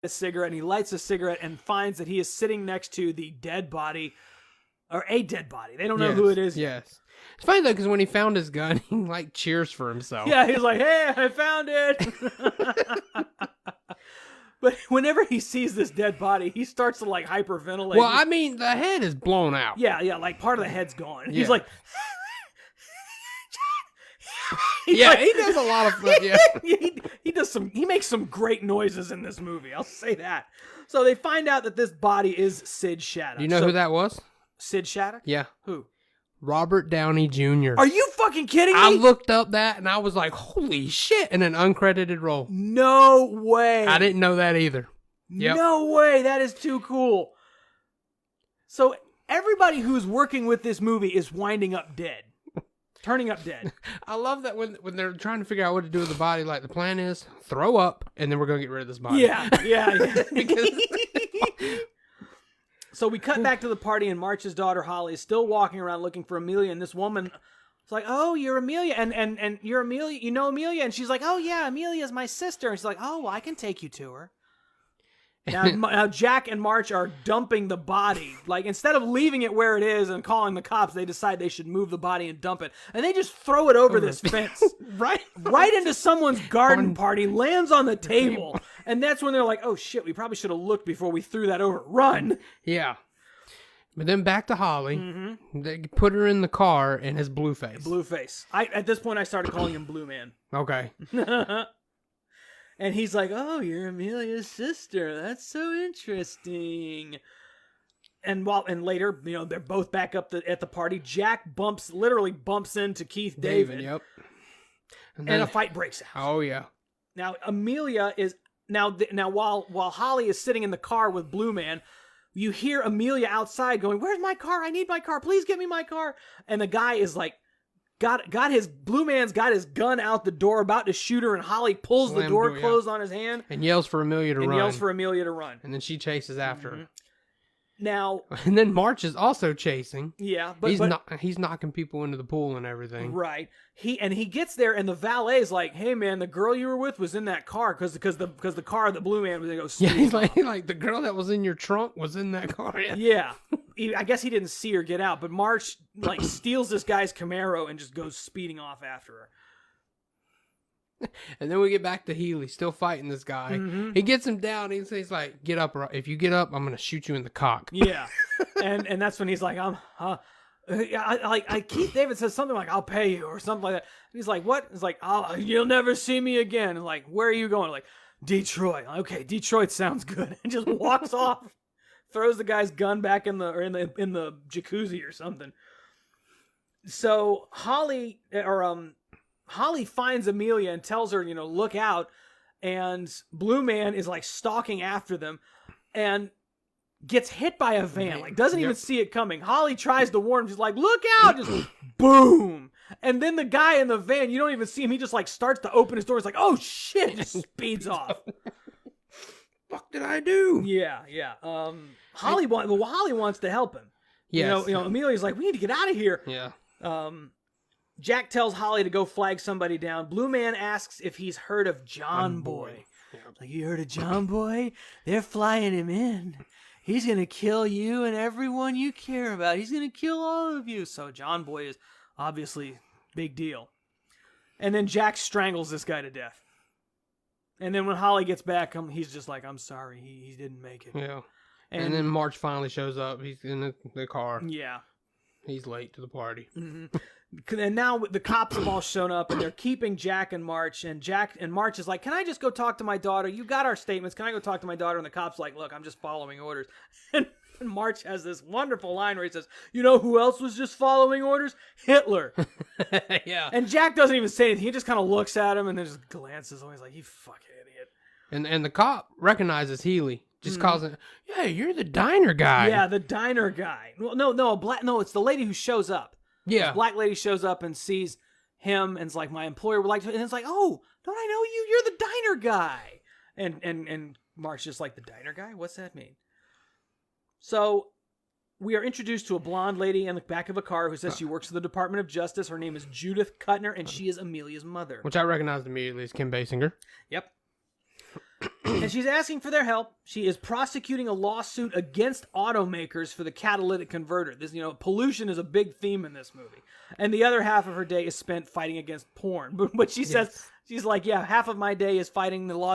a cigarette, and he lights a cigarette and finds that he is sitting next to the dead body, or a dead body. They don't know who it is yet. Yes. It's funny though, because when he found his gun, he like cheers for himself. Yeah, he's like, "Hey, I found it." But whenever he sees this dead body, he starts to like hyperventilate. Well, I mean, the head is blown out. Yeah, like part of the head's gone. He's Yeah. like, He does a lot of fun. Yeah. he makes some great noises in this movie. I'll say that. So they find out that this body is Sid Shattuck. Do you know who that was? Sid Shattuck? Yeah. Who? Robert Downey Jr. Are you fucking kidding me? I looked up that and I was like, holy shit, in an uncredited role. No way. I didn't know that either. Yep. No way. That is too cool. So everybody who's working with this movie is winding up dead. Turning up dead. I love that when they're trying to figure out what to do with the body, like the plan is throw up and then we're going to get rid of this body. Yeah. So we cut back to the party, and March's daughter Holly is still walking around looking for Amelia, and this woman is like, "Oh, you're Amelia, and you're Amelia, you know Amelia?" And she's like, "Oh yeah, Amelia's my sister." And she's like, "Oh, well, I can take you to her." Now Jack and March are dumping the body. Like, instead of leaving it where it is and calling the cops, they decide they should move the body and dump it. And they just throw it over this fence. right into someone's garden party, lands on the table. And that's when they're like, "Oh shit, we probably should have looked before we threw that over. Run!" Yeah. But then back to Holly. Mm-hmm. They put her in the car and his Blueface. Blueface. At this point, I started calling him Blue Man. Okay. And he's like, "Oh, you're Amelia's sister. That's so interesting." And later, they're both back up at the party. Jack literally bumps into Keith David. Yep. And a fight breaks out. Oh yeah. Now Amelia is now while Holly is sitting in the car with Blue Man, you hear Amelia outside going, "Where's my car? I need my car. Please get me my car." And the guy is like, Blue Man's got his gun out the door, about to shoot her, and Holly pulls the door closed on his hand and yells for Amelia to run. And then she chases after her. Now, and then March is also chasing. Yeah, but he's knocking people into the pool and everything. Right. He gets there, and the valet's like, "Hey man, the girl you were with was in that car because the car that Blue Man was gonna go steal." Yeah, he's like the girl that was in your trunk was in that car. Yeah. I guess he didn't see her get out, but March steals this guy's Camaro and just goes speeding off after her. And then we get back to Healy, still fighting this guy. Mm-hmm. He gets him down. He's like, "Get up! If you get up, I'm gonna shoot you in the cock." Yeah, and that's when he's like, Keith David says something like, "I'll pay you" or something like that. He's like, "What?" He's like, "You'll never see me again." And like, "Where are you going?" Like, "Detroit." Okay, Detroit sounds good. And just walks off, throws the guy's gun back in the jacuzzi or something. So Holly finds Amelia and tells her, "Look out." And Blue Man is like stalking after them and gets hit by a van. Like, doesn't even see it coming. Holly tries to warn him. She's like, "Look out." Just boom. And then the guy in the van, you don't even see him. He just like starts to open his door. He's like, "Oh shit." He just speeds off. Fuck did I do? Yeah. Holly wants to help him. Yes. Amelia's like, "We need to get out of here." Yeah. Jack tells Holly to go flag somebody down. Blue Man asks if he's heard of John Boy. Yeah. Like, "You heard of John Boy? They're flying him in. He's going to kill you and everyone you care about. He's going to kill all of you." So John Boy is obviously big deal. And then Jack strangles this guy to death. And then when Holly gets back, he's just like, "I'm sorry, he didn't make it." Yeah. And then March finally shows up. He's in the car. Yeah. He's late to the party. Mm-hmm. And now the cops have all shown up, and they're keeping Jack and March. And March is like, "Can I just go talk to my daughter? You got our statements. Can I go talk to my daughter?" And the cop's like, "Look, I'm just following orders." And March has this wonderful line where he says, "You know who else was just following orders? Hitler." Yeah. And Jack doesn't even say anything. He just kind of looks at him and then just glances away. He's like, "You fucking idiot." And the cop recognizes Healy. Just calls him, "Yeah, you're the diner guy." Yeah, the diner guy. Well, no, it's the lady who shows up. Yeah. This black lady shows up and sees him and it's like, "My employer would like to," and it's like, "Oh, don't I know you? You're the diner guy." And Mark's just like, "The diner guy? What's that mean?" So we are introduced to a blonde lady in the back of a car who says she works for the Department of Justice. Her name is Judith Kuttner, and she is Amelia's mother. Which I recognized immediately as Kim Basinger. Yep. And she's asking for their help. She is prosecuting a lawsuit against automakers for the catalytic converter. This, pollution is a big theme in this movie. And the other half of her day is spent fighting against porn. But she says, she's like, yeah, half of my day is fighting the lawsuit